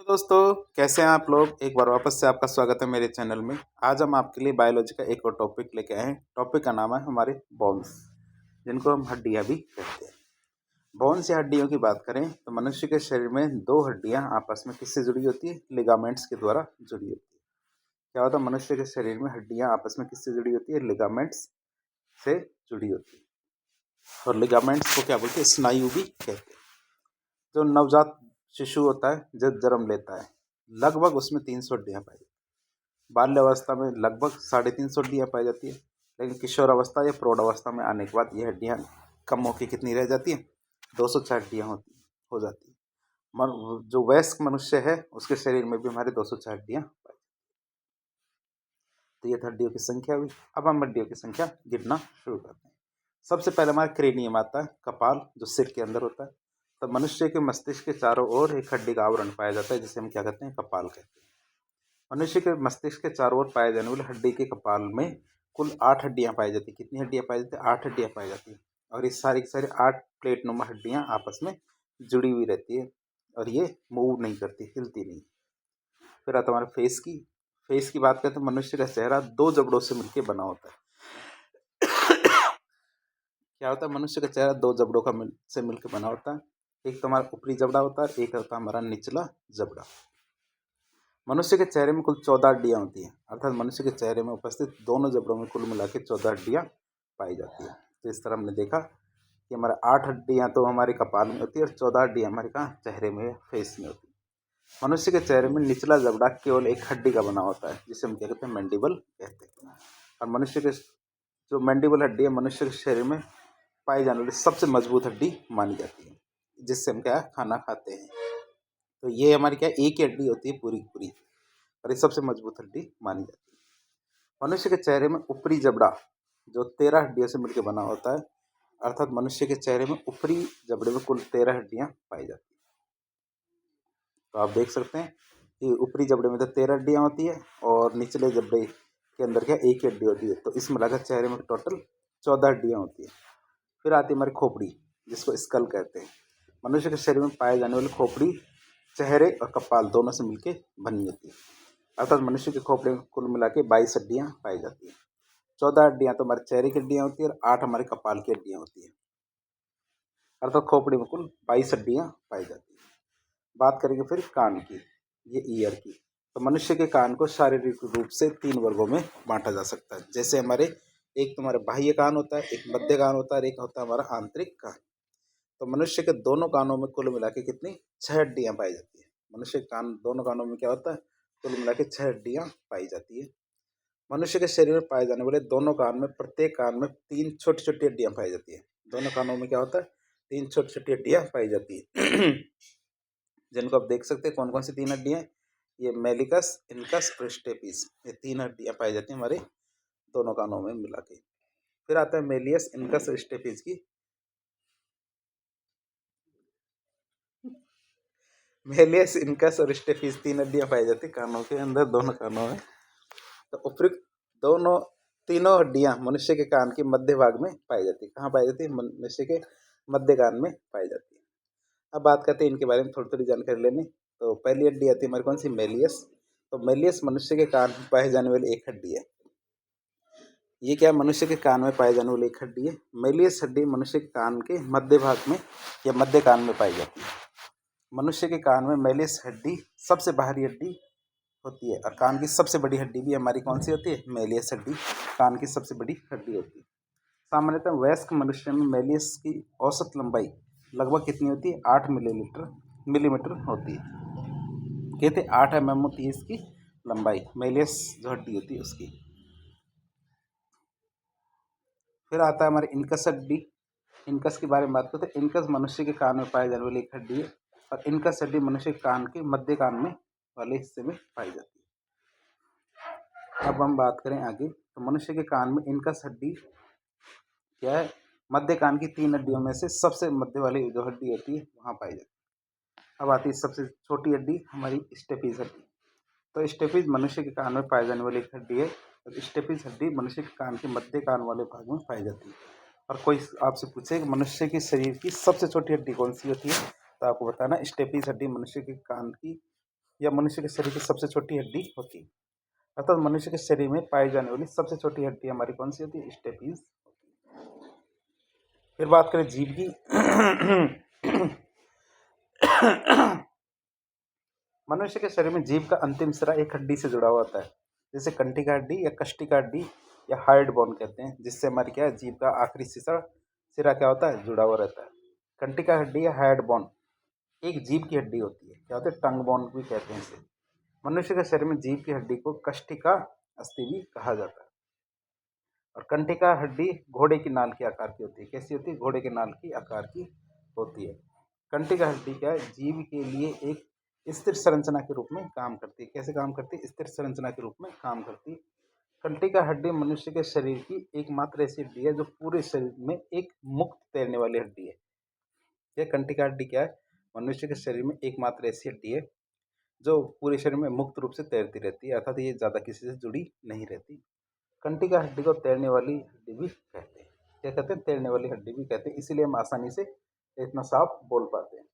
तो दोस्तों, कैसे हैं आप लोग। एक बार वापस से आपका स्वागत है मेरे चैनल में। आज हम आपके लिए बायोलॉजी का एक और टॉपिक लेके आए हैं। टॉपिक का नाम है हमारे बोन्स, जिनको हम हड्डियां भी कहते हैं। बोन्स या हड्डियों की बात करें तो मनुष्य के शरीर में दो हड्डियां आपस में किससे जुड़ी होती है? लिगामेंट्स के द्वारा जुड़ी होती है। क्या होता है? मनुष्य के शरीर में हड्डियां आपस में किससे जुड़ी होती है? लिगामेंट्स से जुड़ी होती है। और लिगामेंट्स को क्या बोलते हैं? स्नायु भी कहते हैं। जो नवजात शिशु होता है, जब जन्म लेता है, लगभग उसमें 300 हड्डियां पाई जाती है। बाल्यावस्था में लगभग 350 हड्डियां पाई जाती है, लेकिन किशोर अवस्था या प्रौढ़ अवस्था में आने के बाद ये हड्डियां कम होकर कितनी रह जाती है? 206 हड्डियां हो जाती है। जो वयस्क मनुष्य है उसके शरीर में भी हमारे 206 हड्डियां पाई। तो ये हड्डियों की संख्या हुई। अब हम हड्डियों की संख्या गिनना शुरू करते हैं। सबसे पहले हमारा क्रेनियम आता है, कपाल, जो सिर के अंदर होता है। तो मनुष्य के मस्तिष्क के चारों ओर एक हड्डी का आवरण पाया जाता है, जिसे हम क्या कहते हैं? कपाल कहते हैं। मनुष्य के मस्तिष्क के चारों ओर पाए जाने वाले हड्डी के कपाल में कुल 8 हड्डियां पाई जाती है। कितनी हड्डियां पाई जाती है? 8 हड्डियां पाई जाती है। और ये सारी की सारी 8 प्लेट नुमा हड्डियां आपस में जुड़ी हुई रहती है, और ये मूव नहीं करती, हिलती नहीं। फिर आता हमारे फेस की बात करें तो मनुष्य का चेहरा 2 जबड़ों से मिलकर बना होता है। क्या होता है? मनुष्य का चेहरा 2 जबड़ों से मिलकर बना होता है। एक तो हमारा ऊपरी जबड़ा होता है, एक होता है हमारा निचला जबड़ा। मनुष्य के चेहरे में कुल 14 हड्डियां होती हैं, अर्थात मनुष्य के चेहरे में उपस्थित दोनों जबड़ों में कुल मिला के 14 हड्डियां पाई जाती है। तो इस तरह हमने देखा कि हमारे 8 हड्डियां तो हमारे कपाल में होती है और 14 हड्डियां हमारे कहाँ? चेहरे में, फेस में होती है। मनुष्य के चेहरे में निचला जबड़ा केवल एक हड्डी का बना होता है, जिसे हम क्या कहते हैं? मैंडिबल कहते हैं। और मनुष्य के जो मैंडिबल हड्डी है, मनुष्य के शरीर में पाई जाने वाली सबसे मजबूत हड्डी मानी जाती है, जिससे हम क्या खाना खाते हैं। तो ये हमारी क्या एक ही हड्डी होती है पूरी की पूरी, और ये सबसे मजबूत हड्डी मानी जाती है। मनुष्य के चेहरे में ऊपरी जबड़ा जो 13 हड्डियों से मिलकर बना होता है, अर्थात मनुष्य के चेहरे में ऊपरी जबड़े में कुल 13 हड्डियां पाई जाती है। तो आप देख सकते हैं कि ऊपरी जबड़े में तो 13 हड्डियां होती है, और निचले जबड़े के अंदर क्या एक ही हड्डी होती है। तो इस मिलाकर चेहरे में टोटल 14 हड्डियां होती है। फिर आती है हमारी खोपड़ी, जिसको स्कल कहते हैं। मनुष्य के शरीर में पाए जाने वाली खोपड़ी चेहरे और कपाल दोनों से मिलकर बनी होती है, अर्थात मनुष्य के खोपड़ी में कुल मिला के 22 हड्डियां पाई जाती है। 14 हड्डियां तो हमारे चेहरे की हड्डियां होती है और 8 हमारे कपाल की हड्डियां होती है, अर्थात खोपड़ी में कुल 22 हड्डियां पाई जाती है। बात करेंगे फिर कान की, ये ईयर की। तो मनुष्य के कान को शारीरिक रूप से 3 वर्गों में बांटा जा सकता है। जैसे हमारे एक तो हमारे बाह्य कान होता है, एक मध्य कान होता है और एक होता है हमारा आंतरिक कान। तो मनुष्य के दोनों कानों में कुल मिला के कितनी? 6 हड्डियां पाई जाती है। मनुष्य के कान दोनों कानों में क्या होता है? कुल मिला के 6 हड्डियां पाई जाती है। मनुष्य के शरीर में पाए जाने वाले दोनों कान में, प्रत्येक कान में 3 छोटी छोटी हड्डियां पाई जाती है। दोनों कानों में क्या होता है? 3 छोटी छोटी हड्डियां पाई जाती है। जिनको आप देख सकते हैं कौन कौन सी 3 हड्डियां? ये मेलिकस, इनकस और स्टेपिस, ये 3 हड्डियां पाई जाती हैं हमारे दोनों कानों में मिला के। फिर आता है मेलियस, इनकस और स्टेपिस की। मेलियस, इनकस और स्टेपिस 3 हड्डियां पाई जाती है कानों के अंदर, दोनों कानों में। तो उपयुक्त दोनों तीनों हड्डियां मनुष्य के कान के मध्य भाग में पाई जाती है। कहाँ पाई जाती है? मनुष्य के मध्य कान में पाई जाती है। अब बात करते हैं इनके बारे में थोड़ी थोड़ी जानकारी लेने। तो पहली हड्डी आती है हमारी कौन सी? मेलियस। तो मेलियस मनुष्य के कान में पाए जाने वाली एक हड्डी है। ये क्या? मनुष्य के कान में पाए जाने वाली एक हड्डी है। मेलियस हड्डी मनुष्य के कान के मध्य भाग में या मध्य कान में पाई जाती है। मनुष्य के कान में मेलियस हड्डी सबसे बाहरी हड्डी होती है, और कान की सबसे बड़ी हड्डी भी हमारी कौन सी होती है? मेलियस हड्डी कान की सबसे बड़ी हड्डी होती है। सामान्यतः वयस्क मनुष्य में मेलियस की औसत लंबाई लगभग कितनी होती है? 8 मिलीमीटर होती है। कहते 8 mm होती है इसकी लंबाई, मेलियस जो हड्डी होती है उसकी। फिर आता है हमारे इनकस हड्डी। इनकस के बारे में बात करते हैं। इनकस मनुष्य के कान में पाई जाने वाली एक हड्डी है, और इनकस हड्डी मनुष्य के कान के मध्य कान में वाले हिस्से में पाई जाती है। अब हम बात करें आगे, तो मनुष्य के कान में इनकस हड्डी क्या है? मध्य कान की 3 हड्डियों में से सबसे मध्य वाली जो हड्डी होती है वहाँ पाई जाती है। अब आती है सबसे छोटी हड्डी हमारी स्टेपिस हड्डी। तो स्टेपिस मनुष्य के कान में पाई जाने वाली एक हड्डी है, और स्टेपिस हड्डी मनुष्य के कान के मध्य कान वाले भाग में पाई जाती है। और कोई आपसे पूछे कि मनुष्य के शरीर की सबसे छोटी हड्डी कौन सी होती है, तो आपको बताना स्टेपिस हड्डी मनुष्य के कान की यह मनुष्य के शरीर की सबसे छोटी हड्डी होती है। अर्थात मनुष्य के शरीर में पाई जाने वाली सबसे छोटी हड्डी हमारी कौन सी होती है? स्टेपीज। फिर बात करें जीभ की। मनुष्य के शरीर में जीभ का अंतिम सिरा एक हड्डी से जुड़ा हुआ होता है, जैसे कंटिका हड्डी या कष्टिका हड्डी या हार्ड बोन कहते हैं, जिससे हमारी क्या है, जीभ का आखिरी सिरा सिरा क्या होता है? जुड़ा हुआ रहता है। कंटिका हड्डी या हार्ड बोन एक जीभ की हड्डी होती है, क्या होता है? टंग बोन भी कहते हैं इसे। मनुष्य के शरीर में जीभ की हड्डी को कष्टिका अस्थि भी कहा जाता है। और कंटिका हड्डी घोड़े की नाल के आकार की होती है। कैसी होती है? घोड़े के नाल की आकार की होती है। कंटिका हड्डी क्या है? जीभ के लिए एक स्थिर संरचना के रूप में काम करती है। कैसे काम करती है? स्थिर संरचना के रूप में काम करती है। कंटिका हड्डी मनुष्य के शरीर की एकमात्र ऐसी हड्डी है जो पूरे शरीर में एक मुक्त तैरने वाली हड्डी है। यह कंटिका हड्डी क्या है? मनुष्य के शरीर में एकमात्र ऐसी हड्डी है जो पूरे शरीर में मुक्त रूप से तैरती रहती है, अर्थात ये ज़्यादा किसी से जुड़ी नहीं रहती। कंटिका हड्डी को तैरने वाली हड्डी भी कहते हैं। क्या कहते हैं? तैरने वाली हड्डी भी कहते हैं, इसीलिए हम आसानी से इतना साफ बोल पाते हैं।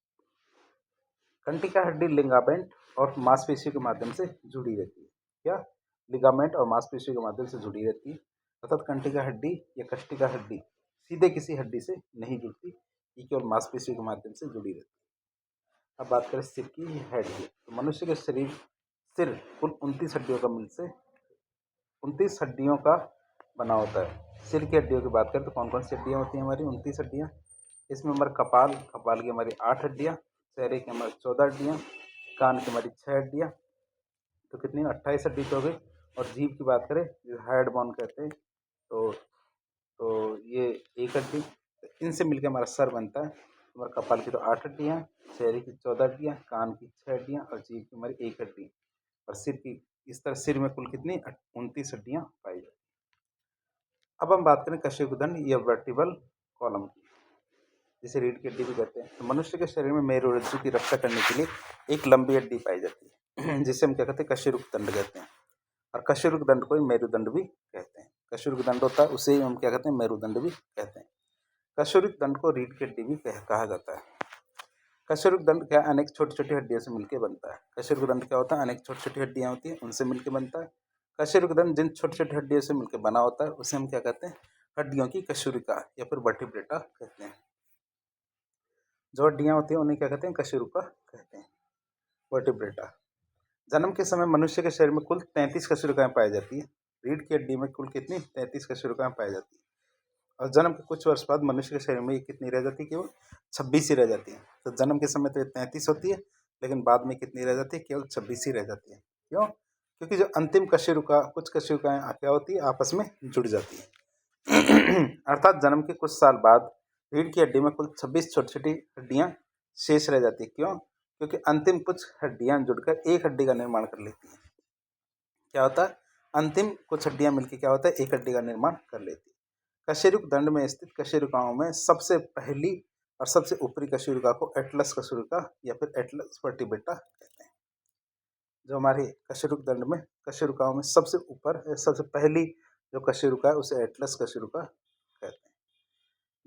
कंटिका हड्डी लिगामेंट और मांसपेशियों के माध्यम से जुड़ी रहती है। क्या? लिगामेंट और मांसपेशियों के माध्यम से जुड़ी रहती है। अर्थात कंटिका हड्डी या कष्टिका हड्डी सीधे किसी हड्डी से नहीं जुड़ती, ये केवल मांसपेशियों के माध्यम से जुड़ी रहती है। अब बात करें सिर की, हेड की। तो मनुष्य के शरीर सिर कुल 29 हड्डियों का मिल से 29 हड्डियों का बना होता है। सिर की हड्डियों की बात करें तो कौन कौन सी हड्डियाँ होती हैं? हमारी 29 हड्डियाँ। इसमें हमारे कपाल की हमारी 8 हड्डियाँ, चेहरे की हमारी 14 हड्डियाँ, कान की हमारी 6 हड्डियाँ, तो कितनी? 28 हड्डी तो हो गई। और जीभ की बात करें, जो हेड बोन कहते हैं, तो ये एक हड्डी। इनसे मिलकर हमारा सर बनता है। हमारे कपाल की तो 8 हड्डियाँ, चेहरे की 14 हड्डियाँ, कान की 6 हड्डियाँ और जीभ की हमारी एक हड्डी। और सिर की, इस तरह सिर में कुल कितनी? 29 हड्डियाँ पाई जाती हैं। अब हम बात करें कशेरुकदंड या वर्टिबल कॉलम की, जिसे रीढ़ की हड्डी भी कहते हैं। तो मनुष्य के शरीर में मेरुरज्जु की रक्षा करने के लिए एक लंबी हड्डी पाई जाती है, जिसे हम क्या कहते हैं? कशेरुकदंड कहते हैं। और कशेरुकदंड को ही मेरुदंड भी कहते हैं। कशेरुकदंड होता है, उसे हम क्या कहते हैं? मेरुदंड भी कहते हैं। कशेरुकदंड को रीढ़ की हड्डी भी कहा जाता है। कशेरुकदंड क्या? अनेक छोटी छोटी हड्डियों से मिलकर बनता है। कशेरुकदंड क्या होता है? अनेक छोटी छोटी हड्डियां होती हैं, उनसे मिलकर बनता है। कशेरुकदंड जिन छोटी छोटी हड्डियों से मिलकर बना होता है उसे हम क्या कहते हैं? हड्डियों की कशेरुका या फिर वर्टिब्रेटा कहते हैं। जो हड्डियां होती हैं उन्हें क्या कहते हैं? कशेरुका कहते हैं, वर्टिब्रेटा। जन्म के समय मनुष्य के शरीर में कुल 33 कशेरुकाएं पाई जाती है। रीढ़ की हड्डी में कुल कितनी? 33 कशेरुकाएं पाई जाती है। और जन्म के कुछ वर्ष बाद मनुष्य के शरीर में ये कितनी रह जाती है? केवल 26 ही रह जाती है। तो जन्म के समय तो ये 33 होती है, लेकिन बाद में कितनी रह जाती है? केवल 26 ही रह जाती है। क्यों? क्योंकि जो अंतिम कशेरुका, कुछ कशेरुकाएं क्या होती है? आपस में जुड़ जाती है। अर्थात जन्म के कुछ साल बाद रीढ़ की हड्डी में कुल 26 छोटी छोटी हड्डियां शेष रह जाती है। क्यों? क्योंकि अंतिम कुछ हड्डियां जुड़कर एक हड्डी का निर्माण कर लेती हैं। क्या होता है? अंतिम कुछ हड्डियां मिलकर क्या होता है? एक हड्डी का निर्माण कर लेती है। कशेरुकदंड में स्थित कशेरुकाओं में सबसे पहली और सबसे ऊपरी कशेरुका को एटलस कशेरुका या फिर एटलस वर्टिब्रेटा कहते हैं। जो हमारे कशेरुकदंड में कशेरुकाओं में सबसे ऊपर सबसे पहली जो कशेरुका है उसे एटलस कशेरुका कहते हैं।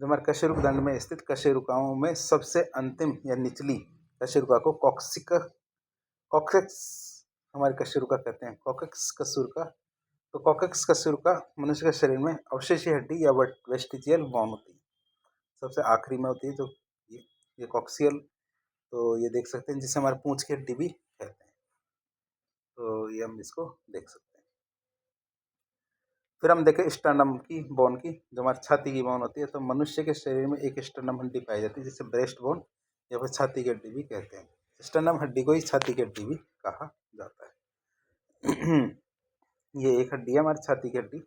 जो हमारे कशेरुकदंड में स्थित कशेरुकाओं में सबसे अंतिम या निचली कशेरुका को कॉक्सेक्स हमारे कशेरुका कहते हैं, कॉक्सेक्स कशेरुका। तो कॉक्सेक्स कशेरुका मनुष्य के शरीर में अवशेषीय हड्डी या वेस्टिजियल बोन होती है, सबसे आखिरी में होती है। जो ये कॉक्सियल, तो ये देख सकते हैं, जिसे हमारे पूंछ की हड्डी भी कहते हैं। तो ये हम इसको देख सकते हैं। फिर हम देखें स्टर्नम की बोन की, जो हमारी छाती की बोन होती है। तो मनुष्य के शरीर में एक स्टर्नम हड्डी पाई जाती है, जिसे ब्रेस्ट बोन या फिर छाती की हड्डी भी कहते हैं। स्टर्नम हड्डी को ही छाती की हड्डी भी कहा जाता है। ये एक हड्डी है हमारी छाती की हड्डी,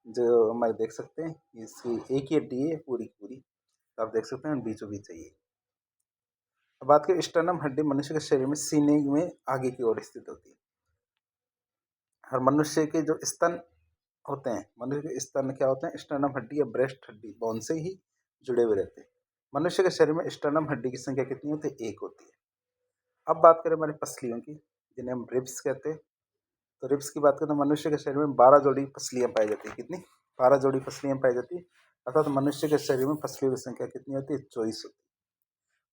जो हमारे देख सकते हैं, इसकी एक ही हड्डी है पूरी की पूरी। तो आप देख सकते हैं बीचों बीच है ये। अब बात करें स्टर्नम हड्डी मनुष्य के शरीर में सीने में आगे की ओर स्थित होती है। और मनुष्य के जो स्तन होते हैं, मनुष्य के स्तन क्या होते हैं? स्टर्नम हड्डी या ब्रेस्ट हड्डी बोन से ही जुड़े हुए रहते हैं। मनुष्य के शरीर में स्टर्नम हड्डी की संख्या कितनी होती है? एक होती है। अब बात करें हमारी पसलियों की, जिन्हें हम रिब्स कहते हैं। तो रिब्स की बात करें तो मनुष्य के शरीर में 12 जोड़ी पसलियां पाई जाती है। कितनी? 12 जोड़ी पसलियां पाई जाती है। अर्थात मनुष्य के शरीर में पसलियों की संख्या कितनी होती है? 24 होती है।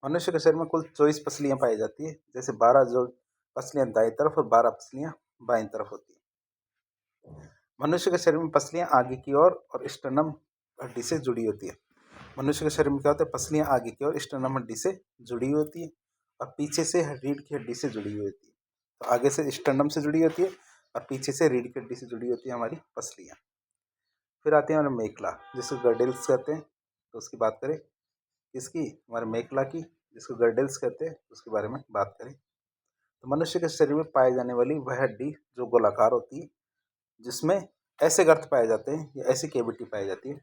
मनुष्य के शरीर में कुल 24 पसलियां पाई जाती है। जैसे 12 जोड़ पसलियाँ दाईं तरफ और 12 पसलियाँ बाईं तरफ होती है। मनुष्य के शरीर में पसलियाँ आगे की ओर और स्टर्नम हड्डी से जुड़ी होती है। मनुष्य के शरीर में क्या होता है, पसलियाँ आगे की ओर स्टर्नम हड्डी से जुड़ी होती है और पीछे से रीढ़ की हड्डी से जुड़ी हुई होती है। तो आगे से स्टर्नम से जुड़ी होती है और पीछे से रीढ़ की हड्डी से जुड़ी होती है हमारी पसलियाँ। फिर आती है हमारे मेखला, जिसको गर्डेल्स कहते हैं। तो उसकी बात करें इसकी, हमारे मेखला की, जिसको गर्डेल्स कहते हैं, उसके बारे में बात करें तो मनुष्य के शरीर में पाई जाने वाली वह हड्डी जो गोलाकार होती है, जिसमें ऐसे गर्त पाए जाते हैं या ऐसी कैविटी पाई जाती है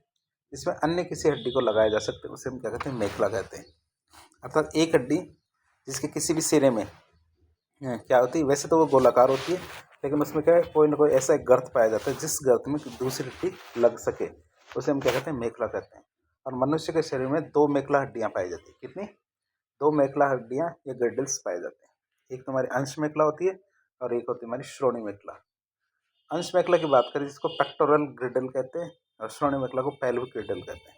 जिसमें अन्य किसी हड्डी को लगाया जा सकता है, उसे हम क्या कहते हैं, मेखला कहते हैं। अर्थात एक हड्डी जिसके किसी भी सिरे में क्या होती है, वैसे तो वो गोलाकार होती है, लेकिन उसमें क्या है, कोई ना कोई ऐसा एक गर्त पाया जाता है जिस गर्त में दूसरी हड्डी लग सके, उसे हम क्या कहते हैं, मेखला कहते हैं। और मनुष्य के शरीर में 2 मेखला हड्डियाँ पाई जाती है। कितनी? 2 मेखला हड्डियाँ या गर्डल्स पाए जाते हैं। एक तो हमारी अंश मेखला होती है और एक होती है हमारी श्रोणि मेखला। अंश मेखला की बात करें जिसको पेक्टोरल ग्रिडल कहते हैं और श्रोणि मेखला को पेल्विक ग्रिडल कहते हैं।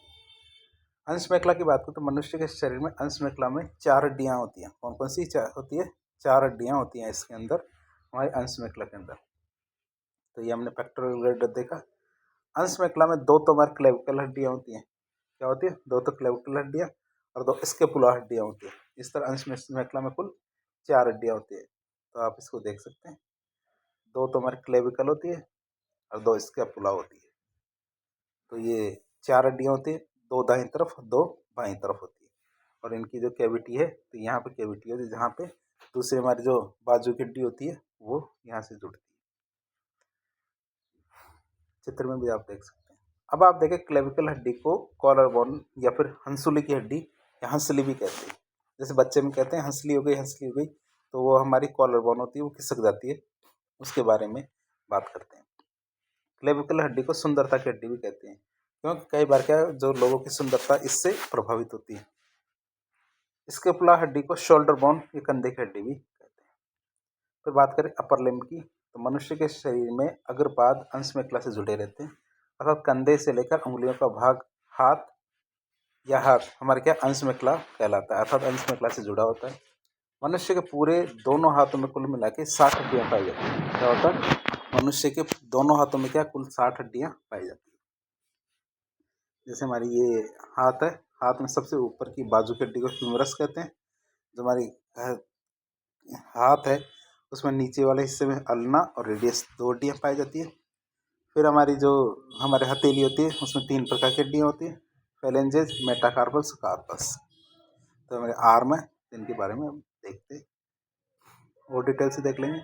अंश मेखला की बात करें तो मनुष्य के शरीर में अंश मेखला में 4 हड्डियाँ होती हैं। कौन कौन सी होती है? 4 हड्डियाँ होती हैं इसके अंदर, हमारे अंश मेखला के अंदर। तो ये हमने पेक्टोरल ग्रिडल देखा। अंश मेखला में 2 तो हमारी क्लेविकल हड्डियाँ होती हैं। क्या होती है? 2 तो क्लेविकल हड्डियाँ और 2 स्केपुला हड्डियाँ होती है। इस तरह अंश मेखला में कुल 4 हड्डियाँ होती है। तो आप इसको देख सकते हैं, 2 तो हमारी क्लेविकल होती है और 2 स्केपुला होती है। तो ये 4 हड्डियाँ होती है, 2 दाईं तरफ, 2 बाईं तरफ होती है। और इनकी जो कैविटी है, तो यहाँ पे कैविटी होती है जहाँ पे दूसरी हमारी जो बाजू की हड्डी होती है वो यहाँ से जुड़ती है। चित्र में भी आप देख सकते हैं। अब आप देखें क्लेविकल हड्डी को कॉलर बोन या फिर हंसुली की हड्डी या हंसली भी कहते हैं। जैसे बच्चे में कहते हैं हंसली हो गई, तो वो हमारी कॉलर बोन होती है, वो खिसक जाती है, उसके बारे में बात करते हैं। क्लेविकल हड्डी को सुंदरता की हड्डी भी कहते हैं, क्योंकि कई बार क्या है, जो लोगों की सुंदरता इससे प्रभावित होती है। स्केपुला हड्डी को शोल्डर बोन या कंधे की हड्डी भी कहते हैं। फिर बात करें अपर लिम्ब की, तो मनुष्य के शरीर में अग्रपाद अंश मेखला से जुड़े रहते हैं, अर्थात कंधे से लेकर उंगलियों का भाग हाथ हमारे क्या अंश मेखला कहलाता है, अर्थात अंश मेखला से जुड़ा होता है। मनुष्य के पूरे दोनों हाथों में कुल मिला के 60 हड्डियाँ पाई जाती हैं। क्या होता है? मनुष्य के दोनों हाथों में क्या कुल 60 हड्डियाँ पाई जाती है। जैसे हमारी ये हाथ है, हाथ में सबसे ऊपर की बाजू की हड्डी को ह्यूमरस कहते हैं। जो हमारी हाथ है उसमें नीचे वाले हिस्से में अल्ना और रेडियस 2 हड्डियाँ पाई जाती है। फिर हमारी जो हमारे हथेली होती है उसमें 3 प्रकार की हड्डियाँ होती है, फेलेंजेस, मेटाकार्पल्स, कार्पस। तो हमारे आर्म है, इनके बारे में हम देखते हैं और डिटेल से देख लेंगे।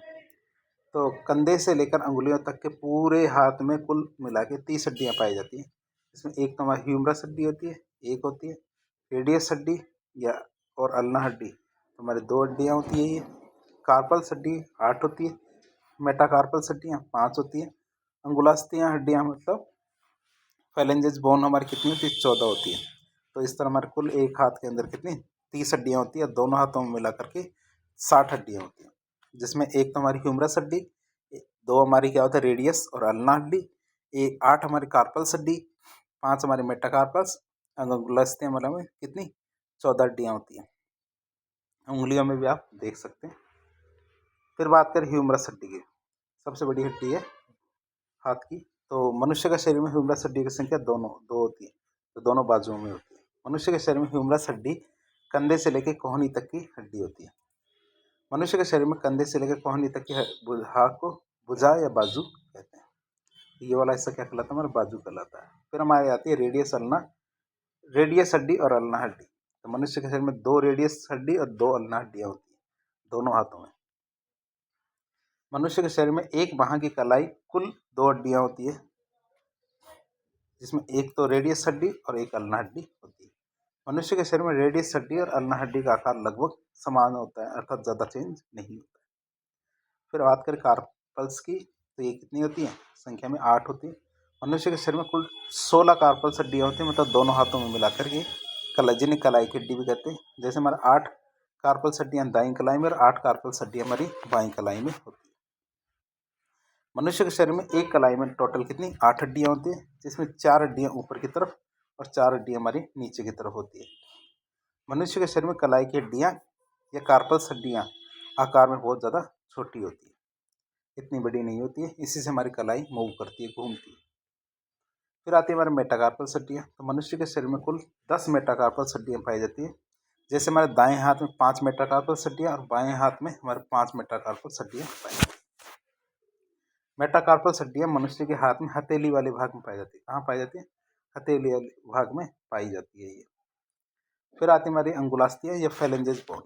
तो कंधे से लेकर अंगुलियों तक के पूरे हाथ में कुल मिला के 30 हड्डियाँ पाई जाती हैं। इसमें एक तो हमारी ह्यूमरस हड्डी होती है, एक होती है रेडियस हड्डी या और अल्ना हड्डी, तो हमारी 2 हड्डियाँ होती है। ये कार्पल्स हड्डी 8 होती है, मेटाकार्पल्स हड्डियाँ 5 होती है, अंगुलास्थियाँ हड्डियाँ मतलब फेलेंजेस बोन हमारी कितनी होती है? 14 होती है। तो इस तरह हमारे कुल एक हाथ के अंदर कितनी 30 हड्डियाँ होती है, दोनों हाथों में मिला करके 60 हड्डियाँ होती हैं, जिसमें एक तो हमारी ह्यूमरस हड्डी, 2 हमारी क्या होता है रेडियस और अल्ना हड्डी, 8 हमारी कार्पल्स हड्डी, 5 हमारी मेटाकार्पल्स, अंगुलास्थियाँ मतलब में कितनी 14 हड्डियाँ होती हैं। उंगलियों में भी आप देख सकते हैं। फिर बात करें ह्यूमरस हड्डी की, सबसे बड़ी हड्डी है हाथ की। तो मनुष्य के शरीर में ह्यूमरस हड्डी की संख्या दो होती है, तो दोनों बाजुओं में होती है। मनुष्य के शरीर में ह्यूमरस हड्डी कंधे से लेकर कोहनी तक की हड्डी होती है। मनुष्य के शरीर में कंधे से लेकर कोहनी तक की हाथ को भुजा या बाजू कहते हैं। ये वाला हिस्सा क्या कहलाता है? हमारा बाजू कहलाता है। फिर हमारी आती है रेडियस हड्डी और अल्ना हड्डी। तो मनुष्य के शरीर में 2 रेडियस हड्डी और 2 अल्ना हड्डियाँ होती है दोनों हाथों में। मनुष्य के शरीर में एक बाह की कलाई कुल 2 हड्डियाँ होती है, जिसमें एक तो रेडियस हड्डी और एक अल्ना हड्डी होती है। मनुष्य के शरीर में रेडियस हड्डी और अल्ना हड्डी का आकार लगभग समान होता है, अर्थात ज़्यादा चेंज नहीं होता है। फिर बात करें कार्पल्स की, तो ये कितनी होती है? संख्या में 8 होती है। मनुष्य के शरीर में कुल 16 कार्पल्स हड्डियाँ होती हैं, मतलब दोनों हाथों में मिलाकर के जिन्हें कलाई की हड्डी भी कहते हैं। जैसे हमारा 8 कार्पल्स हड्डियाँ दाईं कलाई में और 8 कार्पल्स हड्डियाँ हमारी बाईं कलाई में होती है। मनुष्य के शरीर में एक कलाई में टोटल कितनी 8 हड्डियाँ होती है, जिसमें 4 हड्डियाँ ऊपर की तरफ और 4 हड्डियाँ हमारी नीचे की तरफ होती है। मनुष्य के शरीर में कलाई की हड्डियाँ या कार्पल्स हड्डियाँ आकार में बहुत ज़्यादा छोटी होती है, इतनी बड़ी नहीं होती है। इसी से हमारी कलाई मूव करती है, घूमती है। फिर आती है हमारे मेटाकार्पल्स हड्डियाँ। तो मनुष्य के शरीर में कुल 10 मेटाकार्पल्स हड्डियाँ पाई जाती है। जैसे हमारे दाएं हाथ में 5 मेटाकार्पल्स हड्डियाँ और बाएं हाथ में हमारे 5 मेटाकार्पल्स हड्डियाँ पाई जाती है। मेटाकार्पल्स हड्डियाँ मनुष्य के हाथ में हथेली वाले भाग में पाई जाती है। कहाँ पाई जाती है? हथेली वाले भाग में पाई जाती है ये। फिर आती है हमारी अंगुलास्थियाँ या फेलेंजेस बोन।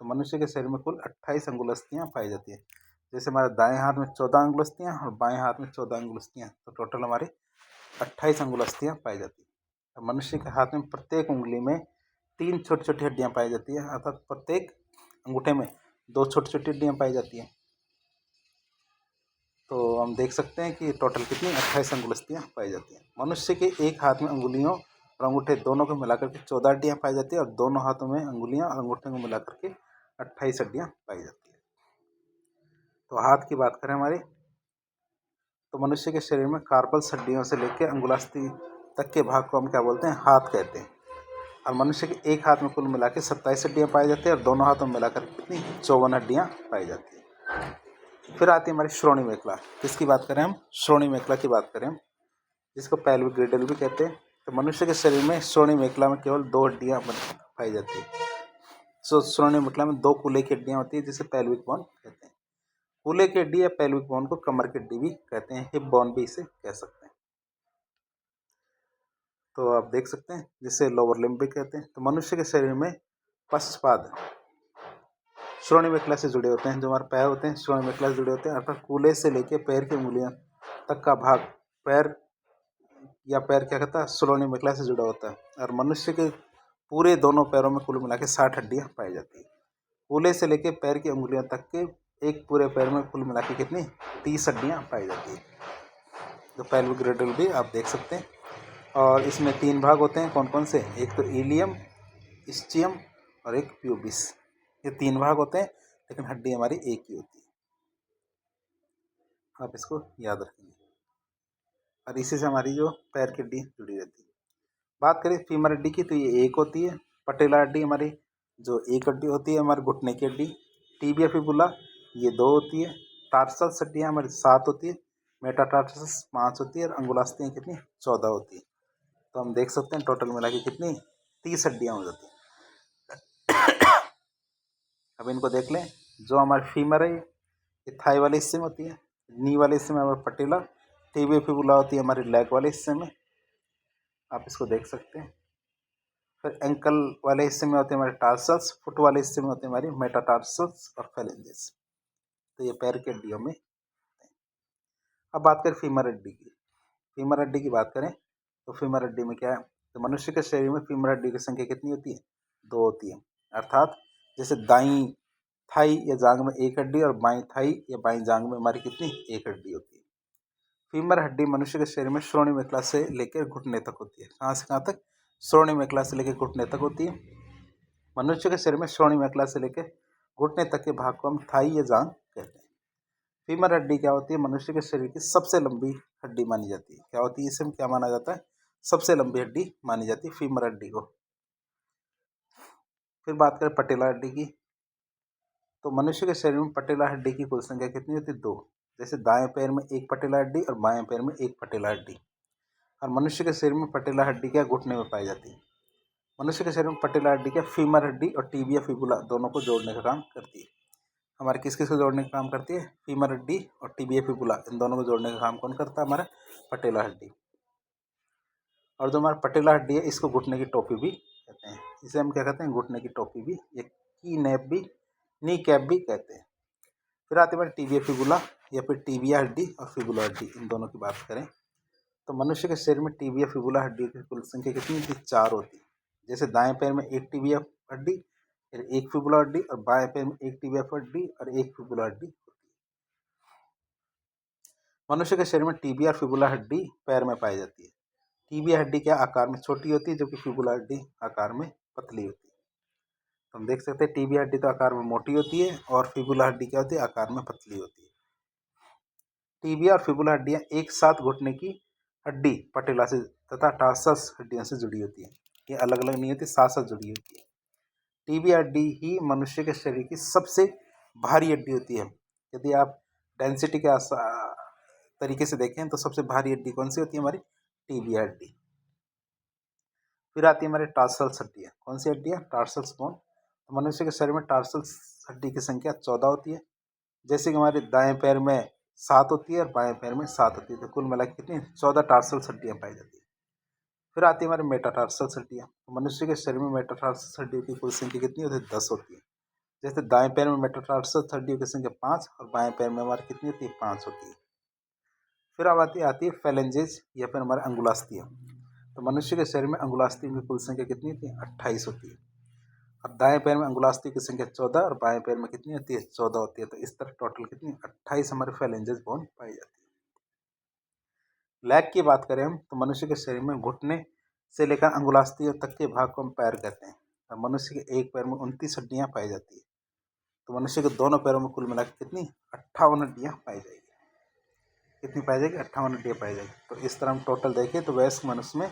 तो मनुष्य के शरीर में कुल 28 अंगुलस्थियाँ पाई जाती है। जैसे हमारे दाएं हाथ में 14 अंगुलस्थियाँ और बाएं हाथ में 14 अंगुलस्थियाँ, तो टोटल हमारी 28 अंगुलस्थियाँ पाई जाती है। तो मनुष्य के हाथ में प्रत्येक उंगली में 3 छोटी छोटी हड्डियाँ पाई जाती है, अर्थात प्रत्येक अंगूठे में 2 छोटी छोटी हड्डियाँ पाई जाती हैं। तो हम देख सकते हैं कि टोटल कितनी 28 अंगुलस्थियाँ पाई जाती हैं। मनुष्य के एक हाथ में अंगुलियों और अंगूठे दोनों को मिलाकर के 14 हड्डियाँ पाई जाती है और दोनों हाथों में अंगुलियाँ और अंगूठे को मिलाकर के 28 हड्डियाँ पाई जाती है। तो हाथ की बात करें हमारी, तो मनुष्य के शरीर में कार्पल्स हड्डियों से लेकर अंगुलास्थि तक के भाग को हम क्या बोलते हैं? हाथ कहते हैं। और मनुष्य के एक हाथ में कुल मिला के 27 हड्डियाँ पाई जाती है और दोनों हाथों में मिलाकर कितनी 54 हड्डियाँ पाई जाती है। फिर आती है हमारी श्रोणि मेखला। किसकी बात करें हम? श्रोणि मेखला की बात करें हम, जिसको पेल्विक ग्रिडल भी कहते हैं। तो मनुष्य के शरीर में श्रोणि मेखला में केवल 2 हड्डियाँ पाई जाती है। श्रोणि मेखला में 2 कूल्हे की हड्डियाँ होती है, जिसे पेल्विक बोन कहते हैं। कूल्हे की हड्डी या पेल्विक बोन को कमर की हड्डी भी कहते हैं, हिप बोन भी इसे कह सकते हैं। तो आप देख सकते हैं जिसे लोअर लिम्ब भी कहते हैं। तो मनुष्य के शरीर में पश्चपाद श्रोणि मेखला से जुड़े होते हैं। जो हमारे पैर होते हैं श्रोणि मेखला से जुड़े होते हैं, अर्थात कूल्हे से लेके पैर की उंगलियां तक का भाग पैर क्या कहता है? श्रोणि मेखला से जुड़ा होता है। और मनुष्य के पूरे दोनों पैरों में कुल मिला के 60 हड्डियाँ पाई जाती है। कूल्हे से लेके पैर की उंगलियों तक के एक पूरे पैर में कुल मिला के कितनी 30 हड्डियाँ पाई जाती है। तो पेल्विक ग्रिडल भी आप देख सकते हैं। और इसमें 3 भाग होते हैं, कौन कौन से? एक तो इलियम, इस्चियम और एक प्यूबिस। ये 3 भाग होते हैं, लेकिन हड्डी हमारी एक ही होती है। आप इसको याद रखेंगे। और इसी से हमारी जो पैर की हड्डी जुड़ी रहती है। बात करें फीमर हड्डी की, तो ये एक होती है। पटेला हड्डी हमारी जो एक हड्डी होती है, हमारे घुटने की हड्डी। टीबिया फिबुला ये 2 होती है। टार्सल्स हड्डियाँ हमारी 7 होती है। मेटाटार्सल्स 5 होती है और अंगुलास्थियाँ कितनी 14 होती है। तो हम देख सकते हैं टोटल मिला के कितनी 30 हड्डियाँ हो जाती हैं। अब इनको देख लें। जो हमारी फीमर है ये थाई वाले हिस्से में होती है। नी वाले हिस्से में हमारा पटेला। टीबिया फिबुला होती है हमारी लेग वाले हिस्से में, आप इसको देख सकते हैं। फिर एंकल वाले हिस्से में होते हैं हमारे टार्सल्स। फुट वाले हिस्से में होते हैं हमारी मेटाटार्सल्स और फेलेंजेस। तो ये पैर की हड्डियों में। अब बात करें फीमर हड्डी की। फीमर हड्डी की बात करें तो फीमर हड्डी में क्या है? तो मनुष्य के शरीर में फीमर हड्डी की संख्या कितनी होती है? 2 होती है। अर्थात जैसे दाई थाई या जांग में एक हड्डी और बाई थाई या बाई जांग में हमारी कितनी एक हड्डी होती है। फीमर हड्डी मनुष्य के शरीर में श्रोणि मेखला से लेकर घुटने तक होती है। कहाँ से कहाँ तक? श्रोणि मेखला से लेकर घुटने तक होती है। मनुष्य के शरीर में श्रोणि मेखला से लेकर घुटने तक के भाग को हम थाई या जांग कहते हैं। फीमर हड्डी क्या होती है? मनुष्य के शरीर की सबसे लंबी हड्डी मानी जाती है। क्या होती है? इसे क्या माना जाता है? सबसे लंबी हड्डी मानी जाती है फीमर हड्डी को। फिर बात करें पटेला हड्डी की, तो मनुष्य के शरीर में पटेला हड्डी की कुल संख्या कितनी होती है? 2। जैसे दाएं पैर में एक पटेला हड्डी और बाएं पैर में एक पटेला हड्डी। और मनुष्य के शरीर में पटेला हड्डी क्या घुटने में पाई जाती है। मनुष्य के शरीर में पटेला हड्डी क्या फीमर हड्डी और टीबिया फिबुला दोनों को जोड़ने का काम करती है। हमारे किस किस को जोड़ने का काम करती है? फीमर हड्डी और टीबिया फिबुला, इन दोनों को जोड़ने का काम कौन करता है? हमारा पटेला हड्डी। और जो हमारा पटेला हड्डी है इसको घुटने की टोपी भी कहते हैं। इसे हम क्या कहते हैं? घुटने की टोपी भी, एक की नैप भी, नी कैप भी कहते हैं। फिर आते हैं टीबिया फिबुला या फिर टीबिया हड्डी और फिबुला हड्डी, इन दोनों की बात करें तो मनुष्य के शरीर में टीबिया फिबुला हड्डी की कुल संख्या कितनी थी? 4 होती है। जैसे दाएं पैर में एक टीबिया हड्डी, फिर एक फिबुला हड्डी, और बाएं पैर में एक टीबिया हड्डी और एक फिबुला हड्डी होती है। मनुष्य के शरीर में टीबिया और फिबुला हड्डी पैर में पाई जाती है। टीबिया हड्डी क्या आकार में छोटी होती है, जबकि फिबुला हड्डी आकार में पतली होती है। तो हम देख सकते हैं टीबिया हड्डी तो आकार में मोटी होती है और फिबुला हड्डी क्या होती है? आकार में पतली होती है। टीबिया और फिबुला हड्डियां एक साथ घुटने की हड्डी पटेला से तथा टार्सस हड्डियों से जुड़ी होती है। ये अलग अलग नहीं होती, साथ साथ जुड़ी होती है। टीबिया हड्डी ही मनुष्य के शरीर की सबसे भारी हड्डी होती है। यदि आप डेंसिटी के तरीके से देखें तो सबसे भारी हड्डी कौन सी होती है? हमारी टीबिया हड्डी। फिर आती है हमारी टार्सल्स हड्डियाँ। कौन सी हड्डियाँ? Tarsals bone. तो मनुष्य के शरीर में टार्सल्स हड्डी की संख्या 14 होती है। जैसे कि हमारे दाएं पैर में 7 होती है और बाएं पैर में 7 होती है, तो कुल मिला के कितनी? 14 टार्सल्स हड्डियाँ पाई जाती है। फिर आती है हमारी मेटाटार्सल्स हड्डियाँ। तो मनुष्य के शरीर में मेटाटार्सल्स हड्डियों की कुल संख्या कितनी होती है? 10 होती है। जैसे दाएं पैर में मेटाटार्सल्स हड्डियों की संख्या 5 और बाएं पैर में हमारी कितनी होती है? 5 होती है। फिर अब आती है फेलेंजेज या फिर हमारे अंगुलास्थियाँ। तो मनुष्य के शरीर में अंगुलास्थियों की कुल संख्या कितनी होती है? 28 होती है। अब दाएं पैर में अंगुलास्थियों की संख्या 14 और बाएं पैर में कितनी होती है? 14 होती है। तो इस तरह टोटल कितनी? 28 हमारे फेलेंजेस बोन पाई जाती है। लेग की बात करें हम, तो मनुष्य के शरीर में घुटने से लेकर अंगुलास्थियों तक के भाग को हम पैर कहते हैं। तो मनुष्य के एक पैर में 29 हड्डियाँ पाई जाती है। तो मनुष्य के दोनों पैरों में कुल मिलाकर कितनी? 58 हड्डियाँ पाई जाएगी। कितनी पाई जाएगी? 58 हड्डियाँ पाई जाएगी। तो इस तरह हम टोटल देखें तो वयस्क मनुष्य में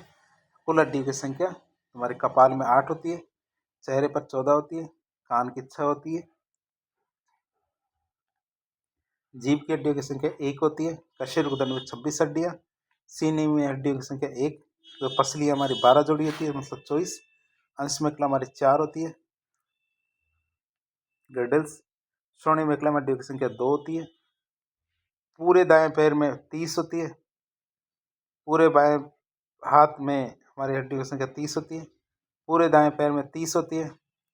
कुल हड्डियों की संख्या हमारे कपाल में 8 होती है, चेहरे पर 14 होती है, कान की 6 होती है, जीभ की हड्डियों की संख्या 1 होती है, कशेरुकदंड में 26 हड्डियाँ, सीने में हड्डियों की संख्या 1, तो पसलियाँ हमारी 12 जोड़ी होती है, मतलब 24, अंशमेखला हमारी 4 होती है, गर्डल्स, श्रोणि मेखला में हड्डियों की संख्या 2 होती है, पूरे दाएं पैर में 30 होती है, पूरे बाएं हाथ में हमारी हड्डियों की संख्या 30 होती है, पूरे दाएं पैर में 30 होती है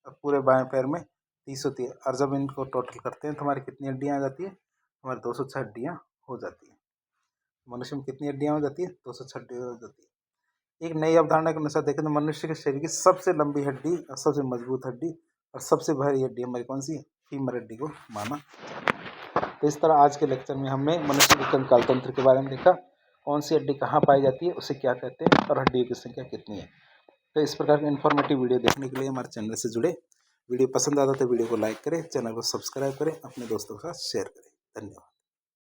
और पूरे बाएं पैर में 30 होती है। और जब इनको टोटल करते हैं तो हमारी कितनी हड्डियाँ आ जाती है? हमारी 206 हड्डियाँ हो जाती है। मनुष्य में कितनी हड्डियाँ हो जाती है? 206 हड्डियाँ हो जाती है। एक नई अवधारणा के अनुसार देखें तो मनुष्य के शरीर की सबसे लंबी हड्डी और सबसे मजबूत हड्डी और सबसे भारी हड्डी हमारी कौन सी है? फीमर हड्डी को माना। तो इस तरह आज के लेक्चर में हमने मनुष्य के कंकाल तंत्र के बारे में देखा, कौन सी हड्डी कहाँ पाई जाती है, उसे क्या कहते हैं और हड्डियों की संख्या कितनी है। तो इस प्रकार की इन्फॉर्मेटिव वीडियो देखने के लिए हमारे चैनल से जुड़े। वीडियो पसंद आता तो वीडियो को लाइक करें, चैनल को सब्सक्राइब करें, अपने दोस्तों के साथ शेयर करें। धन्यवाद।